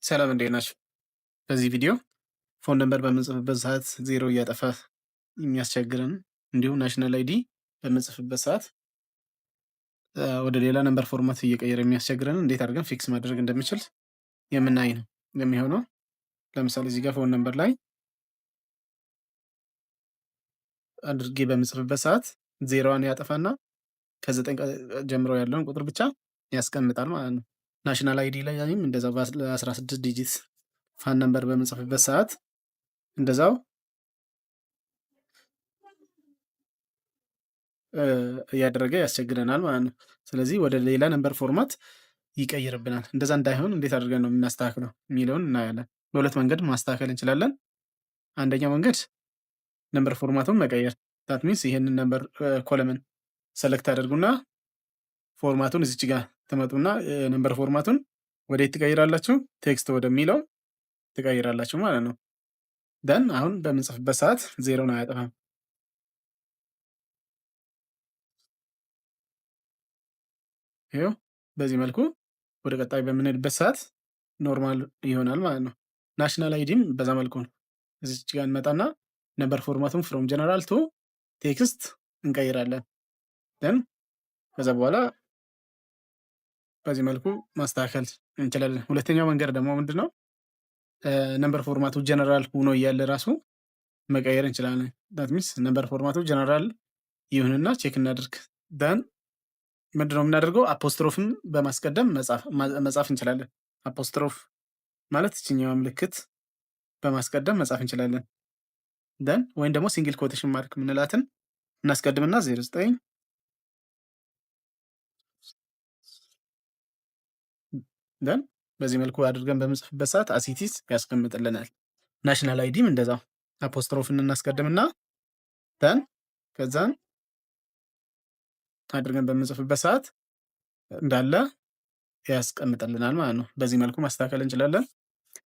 ሰላም እንዴት ናችሁ? በዚህ ቪዲዮ ፎን ነምበር በምንጽፍበት ሰዓት ዜሮ እያጠፋ የሚያስቸግረን እንዲሁም ናሽናል አይዲ በምንጽፍበት ሰዓት ወደ ሌላ ነምበር ፎርማት እየቀየረ የሚያስቸግረን እንዴት አድርገን ፊክስ ማድረግ እንደምችል የምናይ ነው የሚሆነው። ለምሳሌ እዚህ ጋር ፎን ነምበር ላይ አድርጌ በምጽፍበት ሰዓት ዜሮዋን ያጠፋና ከ9 ጀምሮ ያለውን ቁጥር ብቻ ያስቀምጣል ማለት ነው። ናሽናል አይዲ ላይም እንደዛው በ16 ዲጂት ፋን ነምበር በምንጽፍበት ሰዓት እንደዛው እያደረገ ያስቸግረናል ማለት ነው። ስለዚህ ወደ ሌላ ነምበር ፎርማት ይቀይርብናል። እንደዛ እንዳይሆን እንዴት አድርገን ነው የምናስተካክለው የሚለውን እናያለን። በሁለት መንገድ ማስተካከል እንችላለን። አንደኛው መንገድ ነምበር ፎርማቱን መቀየር። ዳት ሚንስ ይሄንን ነምበር ኮለምን ሰለክት አድርጉና ፎርማቱን እዚች ጋር ትመጡና ነምበር ፎርማቱን ወዴት ትቀይራላችሁ? ቴክስት ወደሚለው ትቀይራላችሁ ማለት ነው። ደን አሁን በምንጽፍበት ሰዓት ዜሮን አያጠፋም። ይኸው በዚህ መልኩ ወደ ቀጣይ በምንሄድበት ሰዓት ኖርማል ይሆናል ማለት ነው። ናሽናል አይዲም በዛ መልኩ ነው። እዚች ጋር እንመጣና ነምበር ፎርማቱን ፍሮም ጀነራል ቱ ቴክስት እንቀይራለን። ደን ከዛ በኋላ በዚህ መልኩ ማስተካከል እንችላለን። ሁለተኛው መንገድ ደግሞ ምንድን ነው? ነምበር ፎርማቱ ጀነራል ሆኖ እያለ ራሱ መቀየር እንችላለን። ዳት ሚንስ ነምበር ፎርማቱ ጀነራል ይሁንና ቼክ እናድርግ። ደን ምንድነው የምናደርገው? አፖስትሮፍን በማስቀደም መጻፍ እንችላለን። አፖስትሮፍ ማለት ይችኛዋ ምልክት በማስቀደም መጻፍ እንችላለን። ደን ወይም ደግሞ ሲንግል ኮቴሽን ማርክ የምንላትን እናስቀድምና 09 ደን በዚህ መልኩ አድርገን በምንጽፍበት ሰዓት አሲቲስ ያስቀምጥልናል። ናሽናል አይዲም እንደዛው አፖስትሮፍን እናስቀድምና ደን ከዛን አድርገን በምንጽፍበት ሰዓት እንዳለ ያስቀምጥልናል ማለት ነው። በዚህ መልኩ ማስተካከል እንችላለን።